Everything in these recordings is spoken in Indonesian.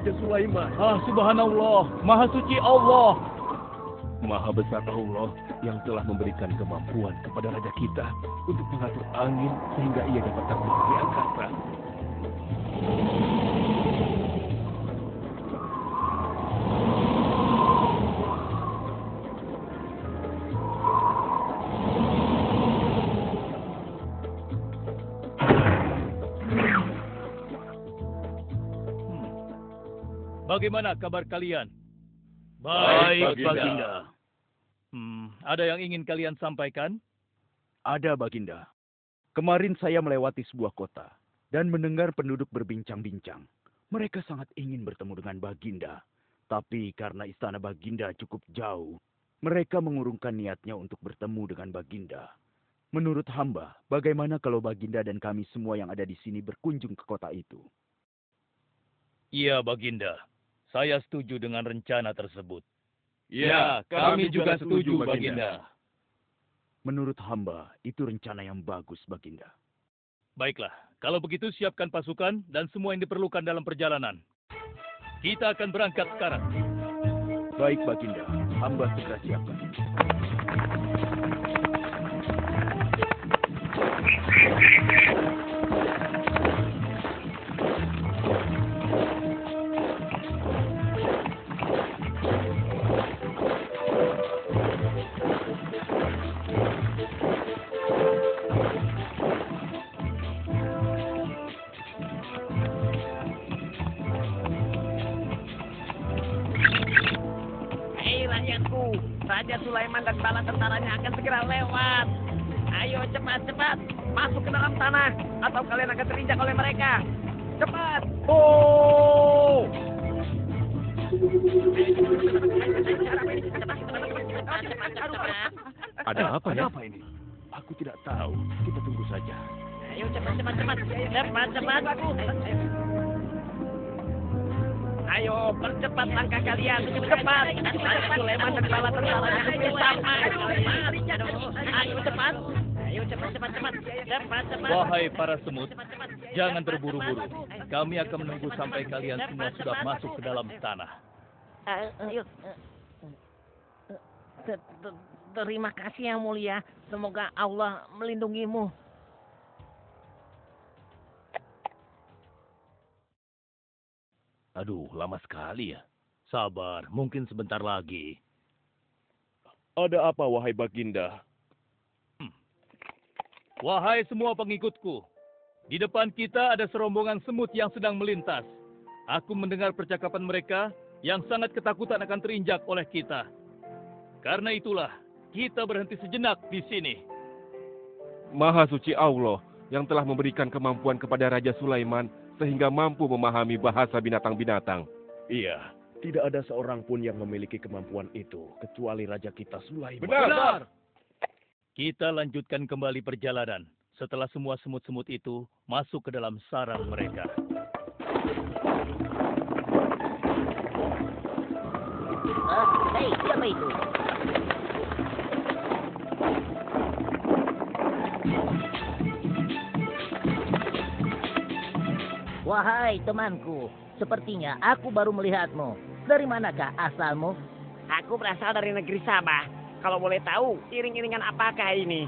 Raja Sulaiman. Subhanallah, Maha Suci Allah. Maha besar Allah yang telah memberikan kemampuan kepada raja kita untuk mengatur angin sehingga ia dapat terbang di angkasa. Bagaimana kabar kalian? Baik, Baginda. Ada yang ingin kalian sampaikan? Ada, Baginda. Kemarin saya melewati sebuah kota dan mendengar penduduk berbincang-bincang. Mereka sangat ingin bertemu dengan Baginda. Tapi karena istana Baginda cukup jauh, mereka mengurungkan niatnya untuk bertemu dengan Baginda. Menurut hamba, bagaimana kalau Baginda dan kami semua yang ada di sini berkunjung ke kota itu? Iya, Baginda. Saya setuju dengan rencana tersebut. Ya, kami juga setuju, Baginda. Menurut hamba, itu rencana yang bagus, Baginda. Baiklah, kalau begitu siapkan pasukan dan semua yang diperlukan dalam perjalanan. Kita akan berangkat sekarang. Baik, Baginda. Hamba segera siapkan. Raja Sulaiman dan bala tentaranya akan segera lewat. Ayo cepat-cepat masuk ke dalam tanah atau kalian akan terinjak oleh mereka. Cepat! Oh! Ada apa ya? Ada apa ini? Aku tidak tahu. Kita tunggu saja. Ayo cepat-cepat. Cepat-cepat. Ayo, percepat langkah kalian. Cepat. Raja Sulaiman dan bala tentaranya hampir sampai. Ayo cepat. Ayo cepat. Cepat. Wahai para semut, jangan terburu-buru. Kami akan menunggu sampai kalian semua sudah masuk ke dalam tanah. Ayo. Terima kasih yang mulia. Semoga Allah melindungimu. Aduh, lama sekali ya. Sabar, mungkin sebentar lagi. Ada apa, wahai Baginda? Wahai semua pengikutku, di depan kita ada serombongan semut yang sedang melintas. Aku mendengar percakapan mereka yang sangat ketakutan akan terinjak oleh kita. Karena itulah, kita berhenti sejenak di sini. Maha suci Allah yang telah memberikan kemampuan kepada Raja Sulaiman sehingga mampu memahami bahasa binatang-binatang. Iya, tidak ada seorang pun yang memiliki kemampuan itu, kecuali Raja kita Sulaiman. Benar. Kita lanjutkan kembali perjalanan setelah semua semut-semut itu masuk ke dalam sarang mereka. Hei, siapa itu? Wahai temanku, sepertinya aku baru melihatmu. Dari manakah asalmu? Aku berasal dari negeri Sabah. Kalau boleh tahu, iring-iringan apakah ini?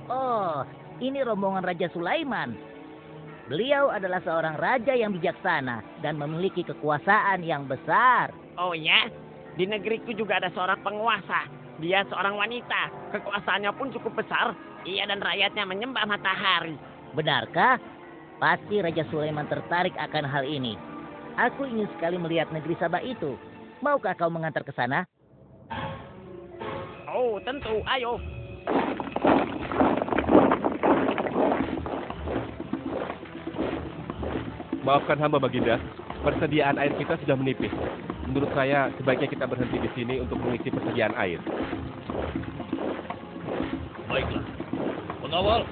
Oh, ini rombongan Raja Sulaiman. Beliau adalah seorang raja yang bijaksana dan memiliki kekuasaan yang besar. Oh ya? Di negeriku juga ada seorang penguasa. Dia seorang wanita. Kekuasaannya pun cukup besar. Ia dan rakyatnya menyembah matahari. Benarkah? Pasti Raja Sulaiman tertarik akan hal ini. Aku ingin sekali melihat negeri Sabah itu. Maukah kau mengantar ke sana? Oh, tentu. Ayo. Maafkan hamba, Baginda. Persediaan air kita sudah menipis. Menurut saya, sebaiknya kita berhenti di sini untuk mengisi persediaan air. Baiklah. Pengawal,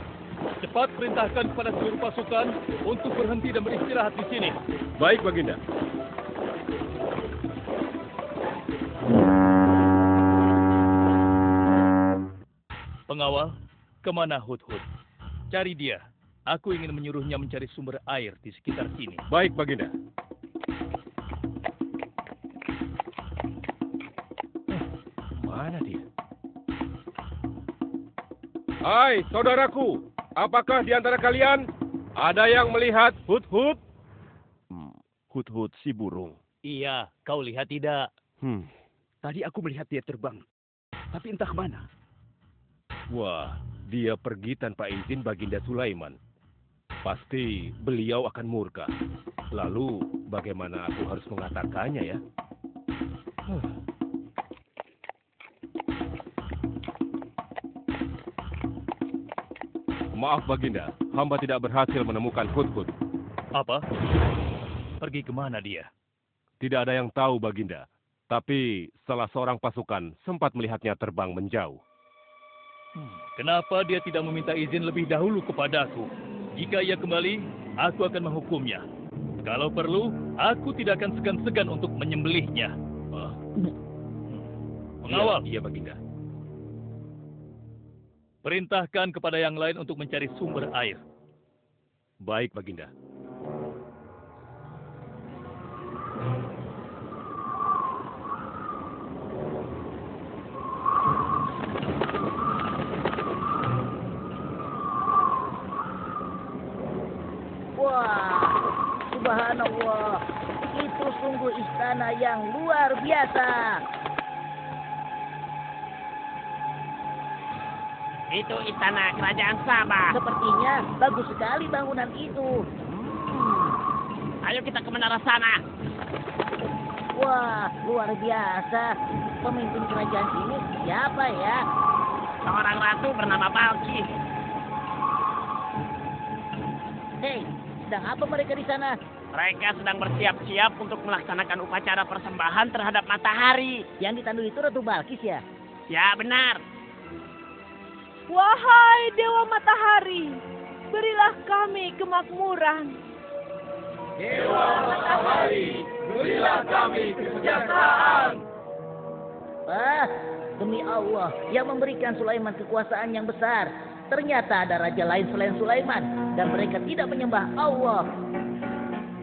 cepat perintahkan kepada seluruh pasukan untuk berhenti dan beristirahat di sini. Baik, Baginda. Pengawal, kemana Hudhud? Cari dia. Aku ingin menyuruhnya mencari sumber air di sekitar sini. Baik, Baginda. Hai, saudaraku. Apakah di antara kalian ada yang melihat Hut-Hut? Hut-Hut si burung. Iya, kau lihat tidak? Tadi aku melihat dia terbang. Tapi entah kemana. Wah, dia pergi tanpa izin Baginda Sulaiman. Pasti beliau akan murka. Lalu, bagaimana aku harus mengatakannya ya? Maaf Baginda, hamba tidak berhasil menemukan Hut-Hut. Apa? Pergi kemana dia? Tidak ada yang tahu Baginda. Tapi salah seorang pasukan sempat melihatnya terbang menjauh. Kenapa dia tidak meminta izin lebih dahulu kepadaku? Jika ia kembali, aku akan menghukumnya. Kalau perlu, aku tidak akan segan-segan untuk menyembelihnya. Pengawal. Iya, Baginda. Perintahkan kepada yang lain untuk mencari sumber air. Baik, Baginda. Wah, subhanallah. Itu sungguh istana yang luar biasa. Itu istana kerajaan Sabah. Sepertinya bagus sekali bangunan itu. Ayo kita ke menara sana. Wah, luar biasa. Pemimpin kerajaan ini siapa ya? Seorang ratu bernama Balkis. Hei, sedang apa mereka di sana? Mereka sedang bersiap-siap untuk melaksanakan upacara persembahan terhadap matahari. Yang ditandu itu Ratu Balkis ya? Ya, benar. Wahai Dewa Matahari, berilah kami kemakmuran. Dewa Matahari, berilah kami kesejahteraan. Demi Allah yang memberikan Sulaiman kekuasaan yang besar. Ternyata ada raja lain selain Sulaiman dan mereka tidak menyembah Allah.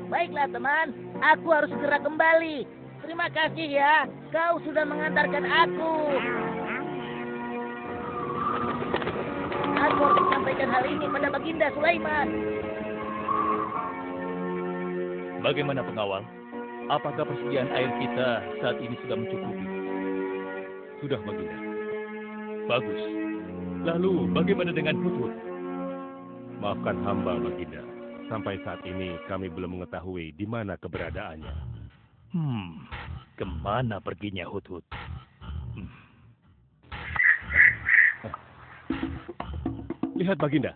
Baiklah teman, aku harus segera kembali. Terima kasih ya, kau sudah mengantarkan aku. Aku harus menyampaikan hal ini pada Baginda Sulaiman. Bagaimana pengawal? Apakah persediaan air kita saat ini sudah mencukupi? Sudah, Baginda. Bagus. Lalu bagaimana dengan Hut-Hut? Maafkan hamba, Baginda. Sampai saat ini kami belum mengetahui di mana keberadaannya. Kemana perginya Hut-Hut? Lihat, Baginda.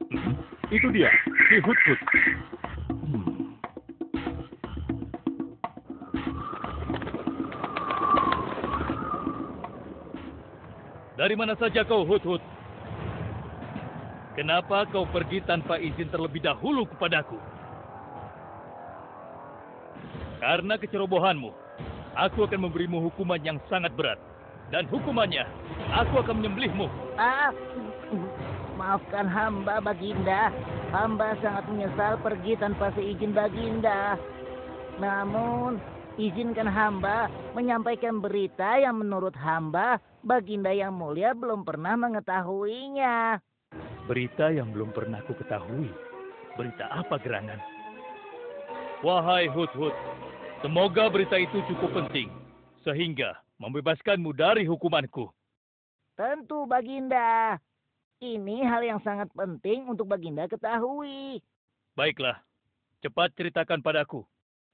Itu dia, si Hut-Hut. Dari mana saja kau, Hut-Hut? Kenapa kau pergi tanpa izin terlebih dahulu kepadaku? Karena kecerobohanmu, aku akan memberimu hukuman yang sangat berat. Dan hukumannya, aku akan menyembelihmu. Maafkan hamba, Baginda. Hamba sangat menyesal pergi tanpa seizin Baginda. Namun, izinkan hamba menyampaikan berita yang menurut hamba, Baginda yang mulia belum pernah mengetahuinya. Berita yang belum pernah ku ketahui. Berita apa gerangan? Wahai Hut-Hut, semoga berita itu cukup penting, sehingga membebaskanmu dari hukumanku. Tentu, Baginda. Ini hal yang sangat penting untuk Baginda ketahui. Baiklah, cepat ceritakan padaku.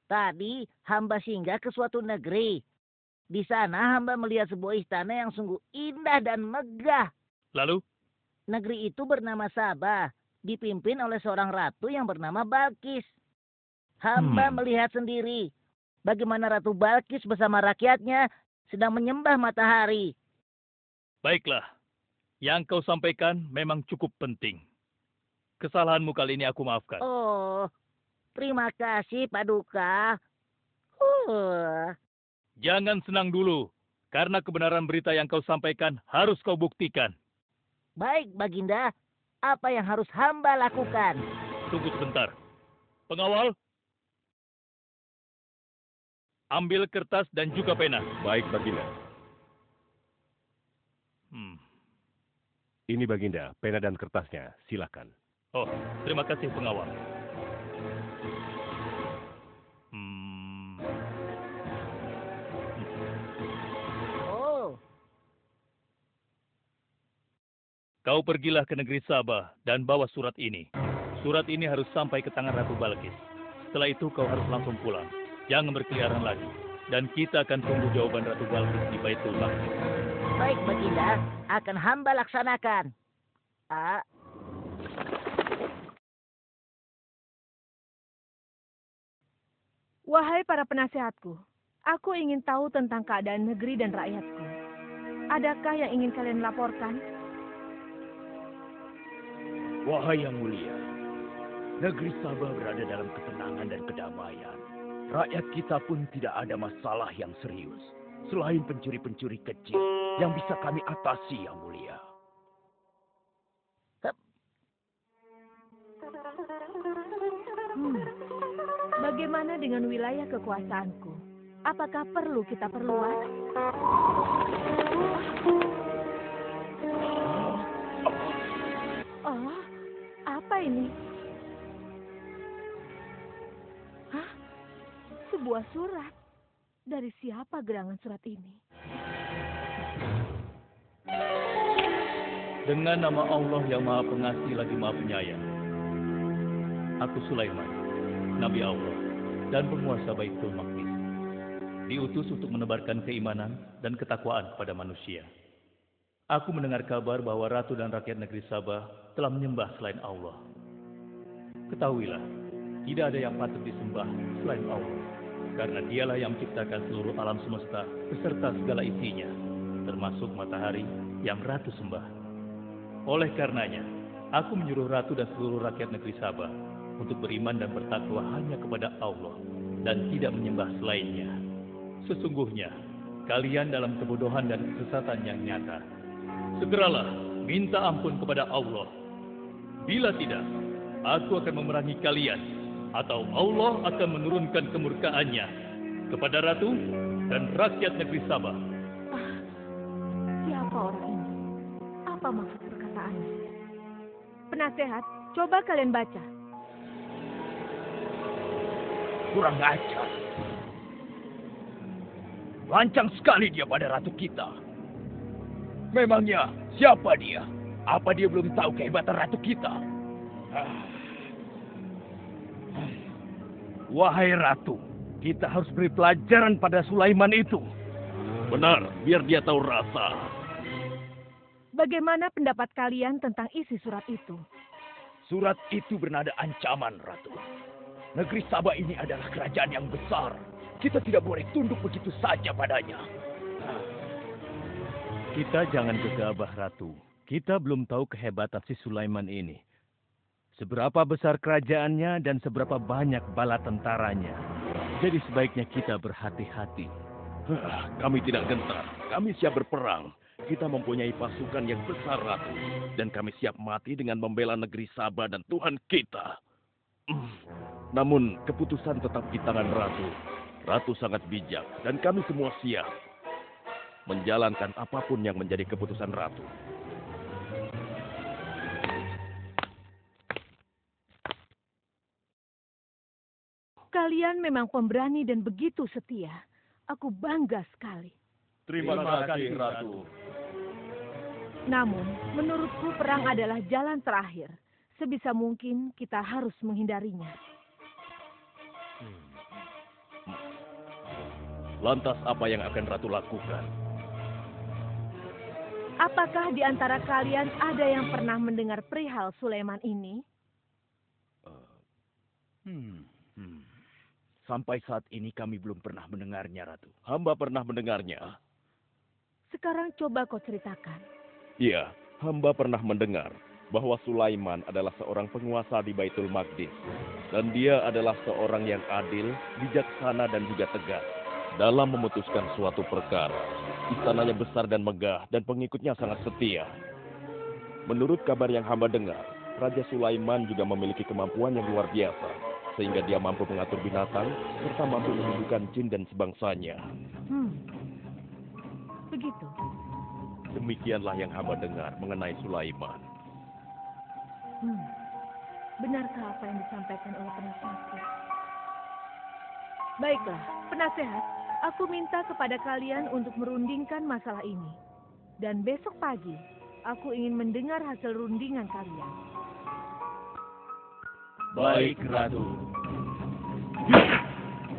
Tadi hamba singgah ke suatu negeri. Di sana hamba melihat sebuah istana yang sungguh indah dan megah. Lalu? Negeri itu bernama Sabah, dipimpin oleh seorang ratu yang bernama Balkis. Hamba melihat sendiri bagaimana Ratu Balkis bersama rakyatnya sedang menyembah matahari. Baiklah, yang kau sampaikan memang cukup penting. Kesalahanmu kali ini aku maafkan. Oh, terima kasih, Paduka. Jangan senang dulu, karena kebenaran berita yang kau sampaikan harus kau buktikan. Baik, Baginda. Apa yang harus hamba lakukan? Tunggu sebentar. Pengawal, ambil kertas dan juga pena. Baik, Baginda. Ini Baginda, pena dan kertasnya. Silakan. Oh, terima kasih pengawal. Oh, Kau pergilah ke negeri Sabah dan bawa surat ini. Surat ini harus sampai ke tangan Ratu Balkis. Setelah itu kau harus langsung pulang. Jangan berkeliaran lagi. Dan kita akan tunggu jawaban Ratu Balkis di Baitul Maqdis. baik Baginda, akan hamba laksanakan. Ah, Wahai para penasehatku, aku ingin tahu tentang keadaan negeri dan rakyatku. Adakah yang ingin kalian laporkan? Wahai yang mulia, negeri Sabah berada dalam ketenangan dan kedamaian. Rakyat kita pun tidak ada masalah yang serius, selain pencuri-pencuri kecil yang bisa kami atasi, yang mulia. Bagaimana dengan wilayah kekuasaanku? Apakah perlu kita perluas? Oh, apa ini? Hah? Sebuah surat. Dari siapa gerangan surat ini? Dengan nama Allah yang Maha Pengasih lagi Maha Penyayang. Aku Sulaiman, Nabi Allah, dan penguasa Baitul Maqdis. Diutus untuk menebarkan keimanan dan ketakwaan kepada manusia. Aku mendengar kabar bahwa Ratu dan rakyat negeri Sabah telah menyembah selain Allah. Ketahuilah, tidak ada yang patut disembah selain Allah. Karena dialah yang menciptakan seluruh alam semesta beserta segala isinya, termasuk matahari yang Ratu sembah. Oleh karenanya, aku menyuruh Ratu dan seluruh rakyat negeri Sabah untuk beriman dan bertakwa hanya kepada Allah dan tidak menyembah selainnya. Sesungguhnya, kalian dalam kebodohan dan kesesatan yang nyata. Segeralah minta ampun kepada Allah. Bila tidak, aku akan memerangi kalian, atau Allah akan menurunkan kemurkaannya kepada Ratu dan rakyat negeri Sabah. Siapa orang ini? Apa maksud perkataannya? Penasehat, coba kalian baca. Kurang ajar. Lancang sekali dia pada ratu kita. Memangnya siapa dia? Apa dia belum tahu kehebatan ratu kita? Wahai ratu, kita harus beri pelajaran pada Sulaiman itu. Benar, biar dia tahu rasa. Bagaimana pendapat kalian tentang isi surat itu? Surat itu bernada ancaman, Ratu. Negeri Sabah ini adalah kerajaan yang besar. Kita tidak boleh tunduk begitu saja padanya. Kita jangan gegabah, Ratu. Kita belum tahu kehebatan si Sulaiman ini. Seberapa besar kerajaannya dan seberapa banyak bala tentaranya. Jadi sebaiknya kita berhati-hati. Kami tidak gentar. Kami siap berperang. Kita mempunyai pasukan yang besar, Ratu. Dan kami siap mati dengan membela negeri Sabah dan Tuhan kita. Namun, keputusan tetap di tangan Ratu. Ratu sangat bijak, dan kami semua siap menjalankan apapun yang menjadi keputusan Ratu. Kalian memang pemberani dan begitu setia. Aku bangga sekali. Terima kasih, Ratu. Namun, menurutku perang adalah jalan terakhir. Sebisa mungkin kita harus menghindarinya. Lantas apa yang akan Ratu lakukan? Apakah di antara kalian ada yang pernah mendengar perihal Sulaiman ini? Sampai saat ini kami belum pernah mendengarnya, Ratu. Hamba pernah mendengarnya. Sekarang coba kau ceritakan. Iya, hamba pernah mendengar bahwa Sulaiman adalah seorang penguasa di Baitul Maqdis. Dan dia adalah seorang yang adil, bijaksana, dan juga tegas dalam memutuskan suatu perkara. Istananya besar dan megah, dan pengikutnya sangat setia. Menurut kabar yang hamba dengar, Raja Sulaiman juga memiliki kemampuan yang luar biasa, sehingga dia mampu mengatur binatang, serta mampu menyembuhkan jin dan sebangsanya. Begitu. Demikianlah yang hamba dengar mengenai Sulaiman. Benarkah apa yang disampaikan oleh penasehatku? Baiklah, penasehat, aku minta kepada kalian untuk merundingkan masalah ini. Dan besok pagi, aku ingin mendengar hasil rundingan kalian. Baik, Ratu.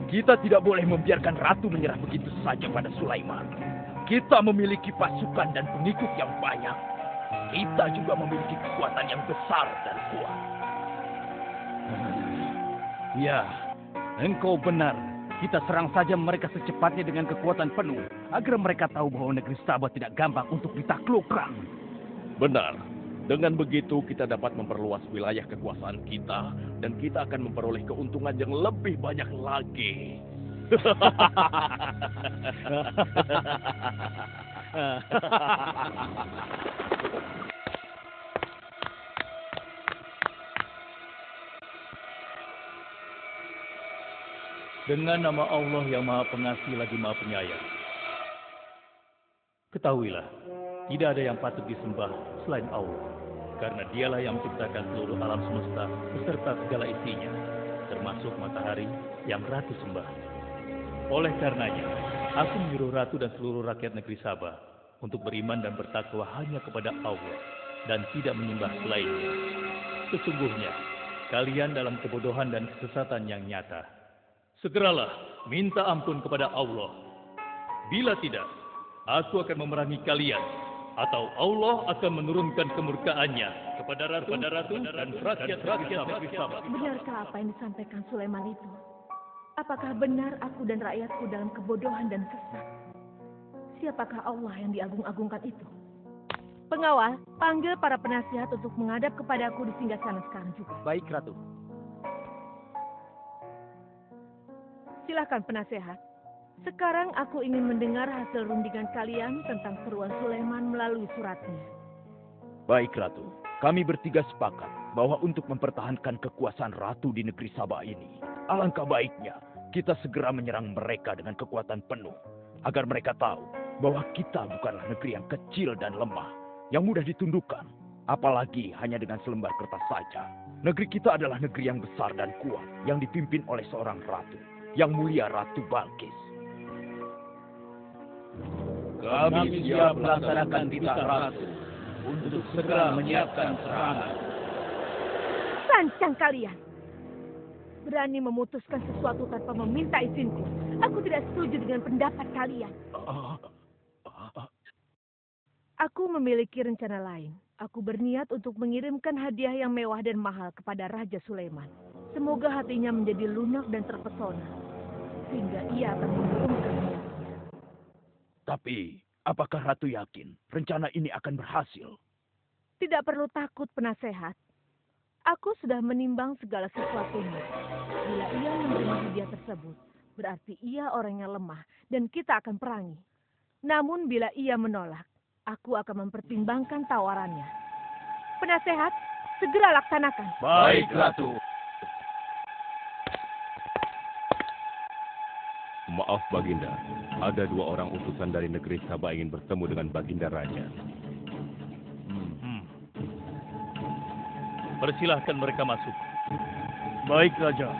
Kita tidak boleh membiarkan Ratu menyerah begitu saja pada Sulaiman. Kita memiliki pasukan dan pengikut yang banyak. Kita juga memiliki kekuatan yang besar dan kuat. Ya, engkau benar. Kita serang saja mereka secepatnya dengan kekuatan penuh, agar mereka tahu bahwa negeri Sabah tidak gampang untuk ditaklukkan. Benar. Dengan begitu kita dapat memperluas wilayah kekuasaan kita dan kita akan memperoleh keuntungan yang lebih banyak lagi. Dengan nama Allah yang Maha Pengasih lagi Maha Penyayang. Ketahuilah, tidak ada yang patut disembah selain Allah. Karena dialah yang menciptakan seluruh alam semesta beserta segala isinya, termasuk matahari yang Ratu sembah. Oleh karenanya, aku menyuruh Ratu dan seluruh rakyat negeri Sabah untuk beriman dan bertakwa hanya kepada Allah dan tidak menyembah selainnya. Sesungguhnya, kalian dalam kebodohan dan kesesatan yang nyata. Segeralah minta ampun kepada Allah. Bila tidak, aku akan memerangi kalian, atau Allah akan menurunkan kemurkaannya kepada ratu dan rakyat negeri Sabah. Benarkah apa yang disampaikan Sulaiman itu? Apakah benar aku dan rakyatku dalam kebodohan dan sesat? Siapakah Allah yang diagung-agungkan itu? Pengawal, panggil para penasihat untuk menghadap kepadaku di singgasana sekarang juga. Baik, Ratu. Silakan penasehat. Sekarang aku ingin mendengar hasil rundingan kalian tentang seruan Sulaiman melalui suratnya. Baik, Ratu. Kami bertiga sepakat bahwa untuk mempertahankan kekuasaan Ratu di negeri Sabah ini, alangkah baiknya kita segera menyerang mereka dengan kekuatan penuh, agar mereka tahu bahwa kita bukanlah negeri yang kecil dan lemah, yang mudah ditundukkan, apalagi hanya dengan selembar kertas saja. Negeri kita adalah negeri yang besar dan kuat, yang dipimpin oleh seorang ratu, yang mulia Ratu Balkis. Kami siap melaksanakan titah Ratu untuk segera menyiapkan serangan. Sancang kalian! Berani memutuskan sesuatu tanpa meminta izinku. Aku tidak setuju dengan pendapat kalian. Aku memiliki rencana lain. Aku berniat untuk mengirimkan hadiah yang mewah dan mahal kepada Raja Sulaiman. Semoga hatinya menjadi lunak dan terpesona, sehingga ia akan mengurungkan. Tapi, apakah Ratu yakin rencana ini akan berhasil? Tidak perlu takut, penasehat. Aku sudah menimbang segala sesuatunya. Bila ia menerima hadiah tersebut, berarti ia orang yang lemah dan kita akan perangi. Namun bila ia menolak, aku akan mempertimbangkan tawarannya. Penasehat, segera laksanakan. Baik, Ratu. Maaf, Baginda. Ada 2 orang utusan dari negeri Sabah ingin bertemu dengan Baginda Raja. Persilahkan mereka masuk. Baik, Raja.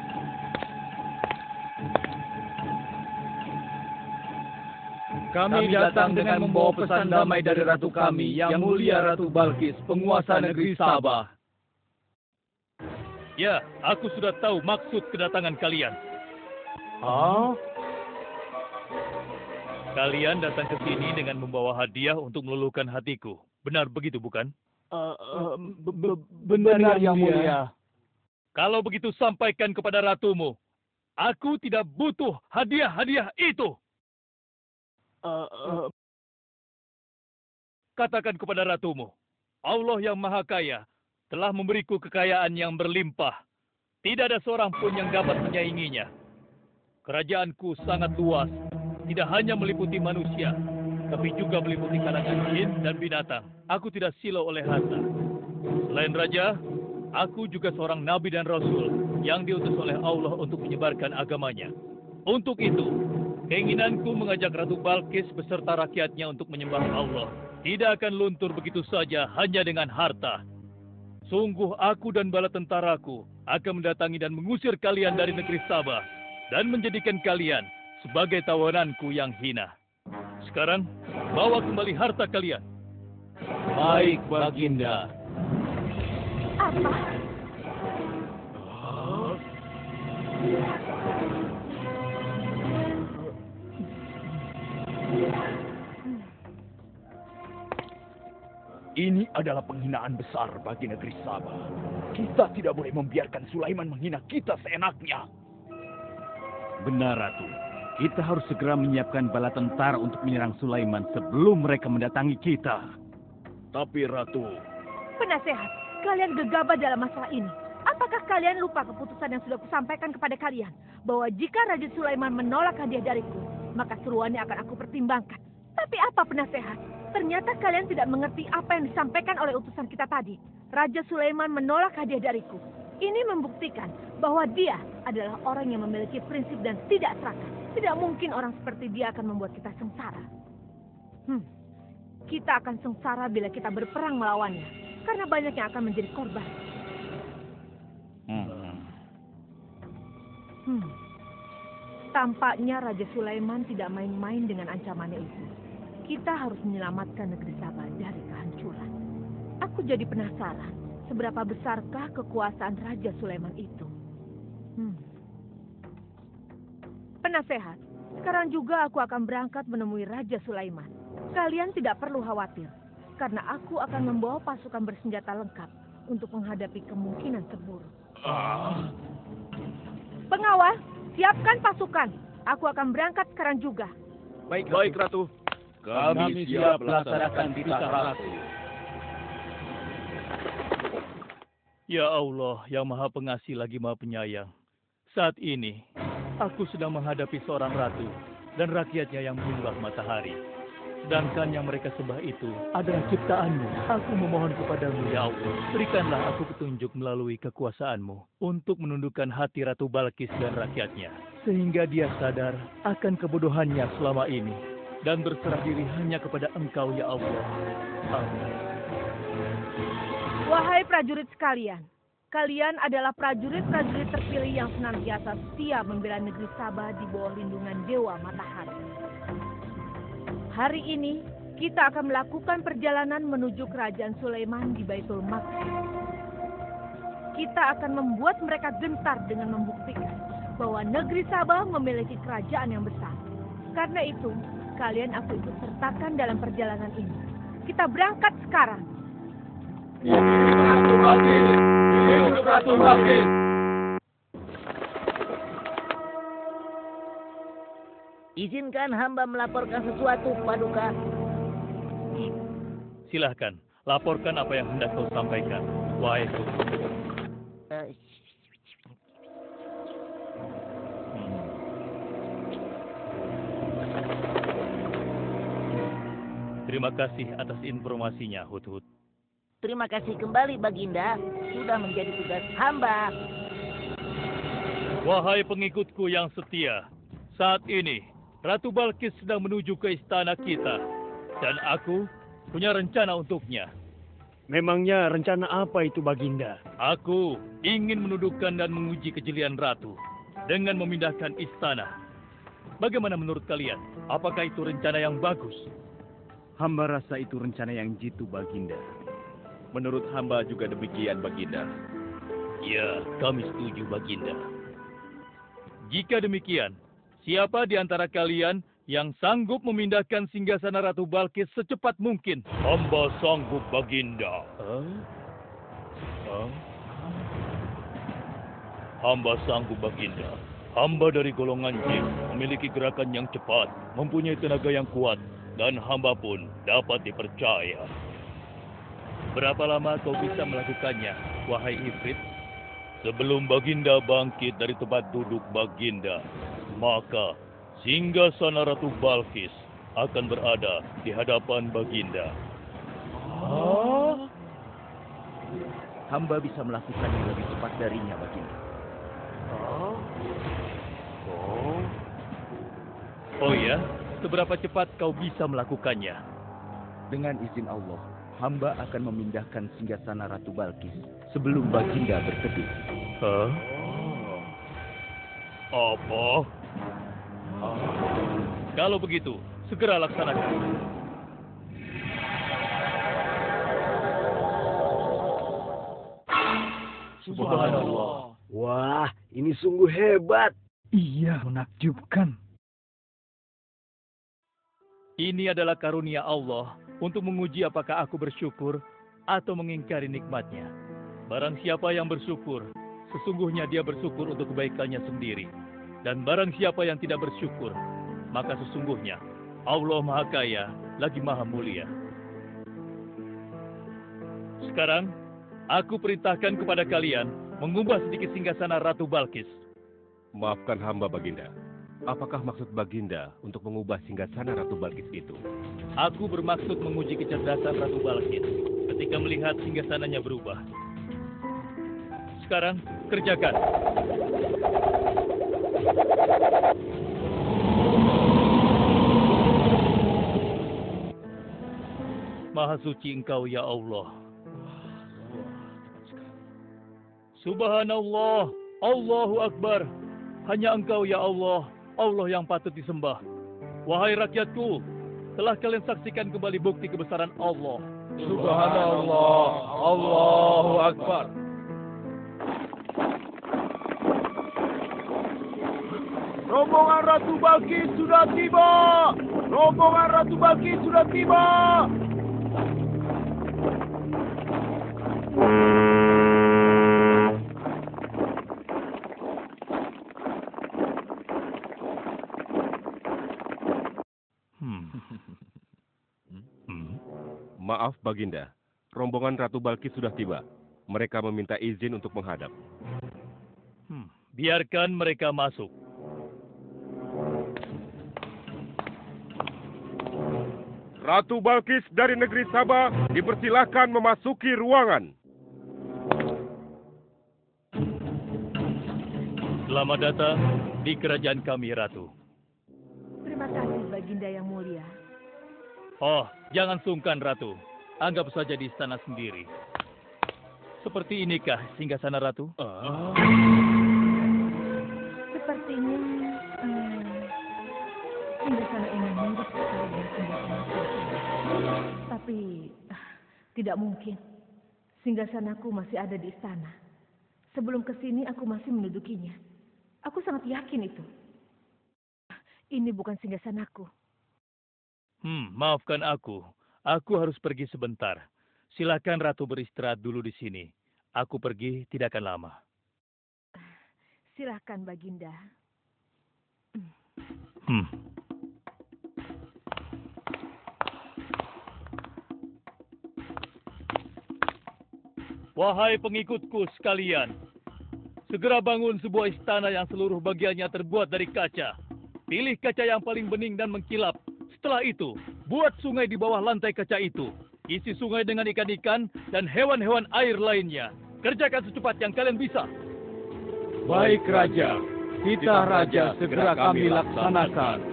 Kami datang dengan membawa pesan damai dari Ratu kami, yang mulia Ratu Balkis, penguasa negeri Sabah. Ya, aku sudah tahu maksud kedatangan kalian. Kalian datang ke sini dengan membawa hadiah untuk meluluhkan hatiku. Benar begitu, bukan? Benar, yang mulia. Kalau begitu sampaikan kepada ratumu. Aku tidak butuh hadiah-hadiah itu. Katakan kepada ratumu, Allah yang Maha Kaya telah memberiku kekayaan yang berlimpah. Tidak ada seorang pun yang dapat menyainginya. Kerajaanku sangat luas, tidak hanya meliputi manusia, tapi juga meliputi kalangan jin dan binatang. Aku tidak silau oleh harta. Selain raja, aku juga seorang nabi dan rasul yang diutus oleh Allah untuk menyebarkan agamanya. Untuk itu, keinginanku mengajak Ratu Balkis beserta rakyatnya untuk menyembah Allah tidak akan luntur begitu saja hanya dengan harta. Sungguh aku dan bala tentaraku akan mendatangi dan mengusir kalian dari negeri Sabah dan menjadikan kalian sebagai tawananku yang hina. Sekarang, bawa kembali harta kalian. Baik, Baginda. Apa? Ini adalah penghinaan besar bagi negeri Sabah. Kita tidak boleh membiarkan Sulaiman menghina kita seenaknya. Benar, Ratu. Kita harus segera menyiapkan bala tentara untuk menyerang Sulaiman sebelum mereka mendatangi kita. Tapi Ratu, Penasehat, kalian gegabah dalam masalah ini. Apakah kalian lupa keputusan yang sudah kusampaikan kepada kalian? Bahwa jika Raja Sulaiman menolak hadiah dariku, maka seruannya akan aku pertimbangkan. Tapi apa penasehat? Ternyata kalian tidak mengerti apa yang disampaikan oleh utusan kita tadi. Raja Sulaiman menolak hadiah dariku. Ini membuktikan bahwa dia adalah orang yang memiliki prinsip dan tidak serakah. Tidak mungkin orang seperti dia akan membuat kita sengsara. Kita akan sengsara bila kita berperang melawannya. Karena banyak yang akan menjadi korban. Tampaknya Raja Sulaiman tidak main-main dengan ancamannya itu. Kita harus menyelamatkan negeri Sabah dari kehancuran. Aku jadi penasaran, seberapa besarkah kekuasaan Raja Sulaiman itu? Penasehat, sekarang juga aku akan berangkat menemui Raja Sulaiman. Kalian tidak perlu khawatir, karena aku akan membawa pasukan bersenjata lengkap untuk menghadapi kemungkinan terburuk. Pengawal, siapkan pasukan. Aku akan berangkat sekarang juga. baik Ratu. Kami siap melaksanakan titah Ratu. Ya Allah, yang Maha Pengasih lagi Maha Penyayang. Saat ini, aku sedang menghadapi seorang ratu dan rakyatnya yang menyembah matahari. Sedangkan yang mereka sembah itu adalah ciptaanmu. Aku memohon kepadamu, ya Allah, berikanlah aku petunjuk melalui kekuasaanmu untuk menundukkan hati Ratu Balkis dan rakyatnya. Sehingga dia sadar akan kebodohannya selama ini dan berserah diri hanya kepada Engkau, ya Allah. Amin. Wahai prajurit sekalian, kalian adalah prajurit-prajurit terpilih yang senantiasa setia membela negeri Sabah di bawah lindungan Dewa Matahari. Hari ini, kita akan melakukan perjalanan menuju kerajaan Sulaiman di Baitul Maqdis. Kita akan membuat mereka gentar dengan membuktikan bahwa negeri Sabah memiliki kerajaan yang besar. Karena itu, kalian aku ikut sertakan dalam perjalanan ini. Kita berangkat sekarang. Ratu Balkis! Hidup Ratu Balkis! Izinkan hamba melaporkan sesuatu, Paduka. Silahkan, laporkan apa yang hendak kau sampaikan, wahai guru. Terima kasih atas informasinya, Hudhud. Terima kasih kembali, Baginda. Sudah menjadi tugas hamba. Wahai pengikutku yang setia, saat ini Ratu Balkis sedang menuju ke istana kita. Dan aku punya rencana untuknya. Memangnya rencana apa itu, Baginda? Aku ingin menundukkan dan menguji kejelian Ratu dengan memindahkan istana. Bagaimana menurut kalian? Apakah itu rencana yang bagus? Hamba rasa itu rencana yang jitu, Baginda. Menurut hamba juga demikian, Baginda. Ya, kami setuju, Baginda. Jika demikian, siapa di antara kalian yang sanggup memindahkan singgasana Ratu Balkis secepat mungkin? Hamba sanggup, Baginda. Hamba sanggup, Baginda. Hamba dari golongan jin, memiliki gerakan yang cepat, mempunyai tenaga yang kuat, dan hamba pun dapat dipercaya. Berapa lama kau bisa melakukannya, wahai Ifrit? Sebelum Baginda bangkit dari tempat duduk Baginda, maka singgasana Ratu Balkis akan berada di hadapan Baginda. Hamba bisa melakukannya lebih cepat darinya, Baginda. Oh ya, seberapa cepat kau bisa melakukannya? Dengan izin Allah, hamba akan memindahkan singgasana Ratu Balkis sebelum Baginda berteduh. Hah? Apa? Kalau begitu, segera laksanakan. Subhanallah. Wah, ini sungguh hebat. Iya, menakjubkan. Ini adalah karunia Allah untuk menguji apakah aku bersyukur atau mengingkari nikmatnya. Barang siapa yang bersyukur, sesungguhnya dia bersyukur untuk kebaikannya sendiri. Dan barang siapa yang tidak bersyukur, maka sesungguhnya Allah Maha Kaya lagi Maha Mulia. Sekarang, aku perintahkan kepada kalian mengubah sedikit singgasana Ratu Balkis. Maafkan hamba, Baginda. Apakah maksud Baginda untuk mengubah singgasana Ratu Balkis itu? Aku bermaksud menguji kecerdasan Ratu Balkis ketika melihat singgasananya berubah. Sekarang, kerjakan. Maha suci Engkau, ya Allah. Subhanallah, Allahu Akbar. Hanya Engkau, ya Allah, Allah yang patut disembah. Wahai rakyatku, telah kalian saksikan kembali bukti kebesaran Allah. Subhanallah, Allahu Akbar. Rombongan Ratu Balkis sudah tiba! Rombongan Ratu Balkis sudah tiba! Maaf, Baginda. Rombongan Ratu Balkis sudah tiba. Mereka meminta izin untuk menghadap. Biarkan mereka masuk. Ratu Balkis dari negeri Sabah dipersilakan memasuki ruangan. Selamat datang di kerajaan kami, Ratu. Terima kasih, Baginda yang mulia. Oh, jangan sungkan, Ratu. Anggap saja di istana sendiri. Seperti inikah singgasana Ratu? Sepertinya singgasana ini mirip sekali dengan singgasana Sultan. Tapi tidak mungkin. Singgasanaku masih ada di istana. Sebelum ke sini aku masih mendudukinya. Aku sangat yakin itu. Ini bukan singgasanaku. Maafkan aku. Aku harus pergi sebentar. Silakan Ratu beristirahat dulu di sini. Aku pergi tidak akan lama. Silakan, Baginda. Wahai pengikutku sekalian, segera bangun sebuah istana yang seluruh bagiannya terbuat dari kaca. Pilih kaca yang paling bening dan mengkilap. Setelah itu, buat sungai di bawah lantai kaca itu. Isi sungai dengan ikan-ikan dan hewan-hewan air lainnya. Kerjakan secepat yang kalian bisa. Baik, Raja. Kita, Raja, segera kami laksanakan.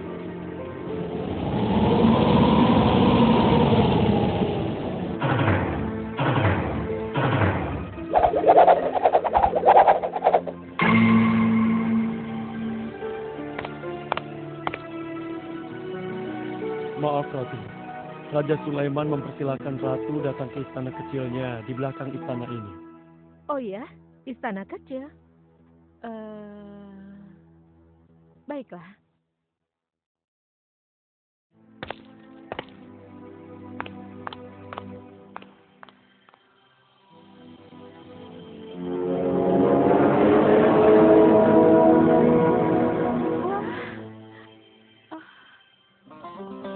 Maaf, Ratu. Raja Sulaiman mempersilahkan Ratu datang ke istana kecilnya di belakang istana ini. Oh ya, istana kecil. Baiklah.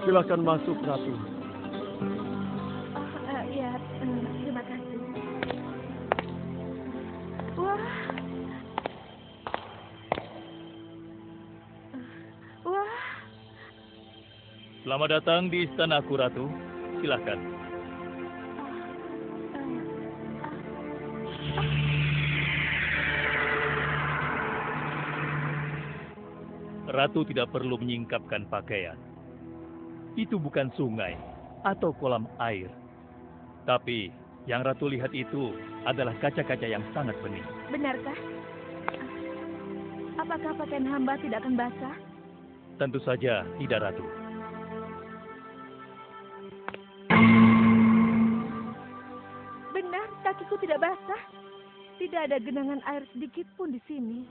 Silakan masuk, Ratu. Ya, terima kasih. Wah. Selamat datang di istanaku, Ratu. Silakan. Ratu tidak perlu menyingkapkan pakaian. Itu bukan sungai. atau kolam air. Tapi yang Ratu lihat itu adalah kaca-kaca yang sangat bening. Benarkah? Apakah pakaian hamba tidak akan basah? Tentu saja tidak, Ratu. Benar, kakiku tidak basah. Tidak ada genangan air sedikit pun di sini.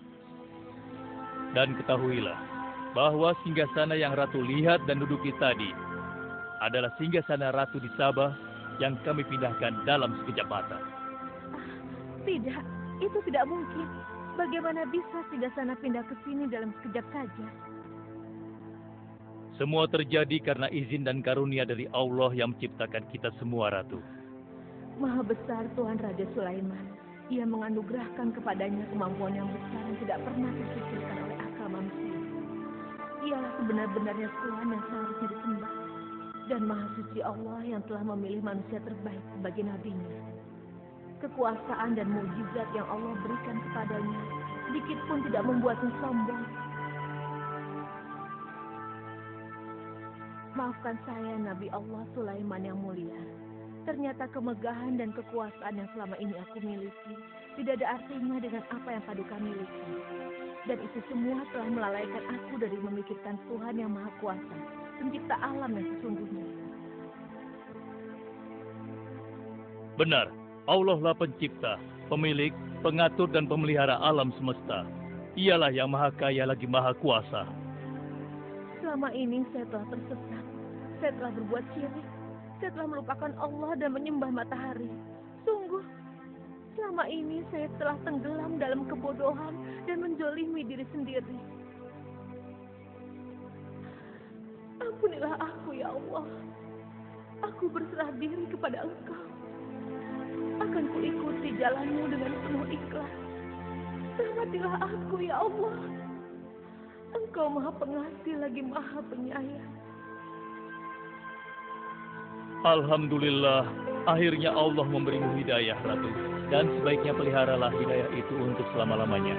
Dan ketahuilah bahwa singgasana yang Ratu lihat dan duduki tadi adalah singgasana Ratu di Sabah yang kami pindahkan dalam sekejap mata. Tidak, itu tidak mungkin. Bagaimana bisa singgasana pindah ke sini dalam sekejap saja? Semua terjadi karena izin dan karunia dari Allah yang menciptakan kita semua, Ratu. Maha besar Tuhan Raja Sulaiman. Ia menganugerahkan kepadanya kemampuan yang besar yang tidak pernah terpikirkan oleh akal manusia. Ialah sebenar-benarnya Tuhan yang seharusnya disembah. Dan Maha Suci Allah yang telah memilih manusia terbaik sebagai nabinya. Kekuasaan dan mukjizat yang Allah berikan kepadanya sedikit pun tidak membuatnya sombong. Maafkan saya, Nabi Allah Sulaiman yang mulia. Ternyata kemegahan dan kekuasaan yang selama ini aku miliki tidak ada artinya dengan apa yang Paduka miliki. Dan itu semua telah melalaikan aku dari memikirkan Tuhan yang Maha Kuasa, pencipta alam yang sesungguhnya. Benar, Allah lah pencipta, pemilik, pengatur dan pemelihara alam semesta. Ialah yang Maha Kaya lagi Maha Kuasa. Selama ini saya telah tersesat. Saya telah berbuat syirik. Saya telah melupakan Allah dan menyembah matahari. Sungguh, selama ini saya telah tenggelam dalam kebodohan dan menzolimi diri sendiri. Ampunilah aku, ya Allah. Aku berserah diri kepada Engkau. Akan kuikuti jalanmu dengan penuh ikhlas. Rahmatilah aku, ya Allah. Engkau Maha Pengasih lagi Maha Penyayang. Alhamdulillah, akhirnya Allah memberimu hidayah, Ratu. Dan sebaiknya peliharalah hidayah itu untuk selama-lamanya.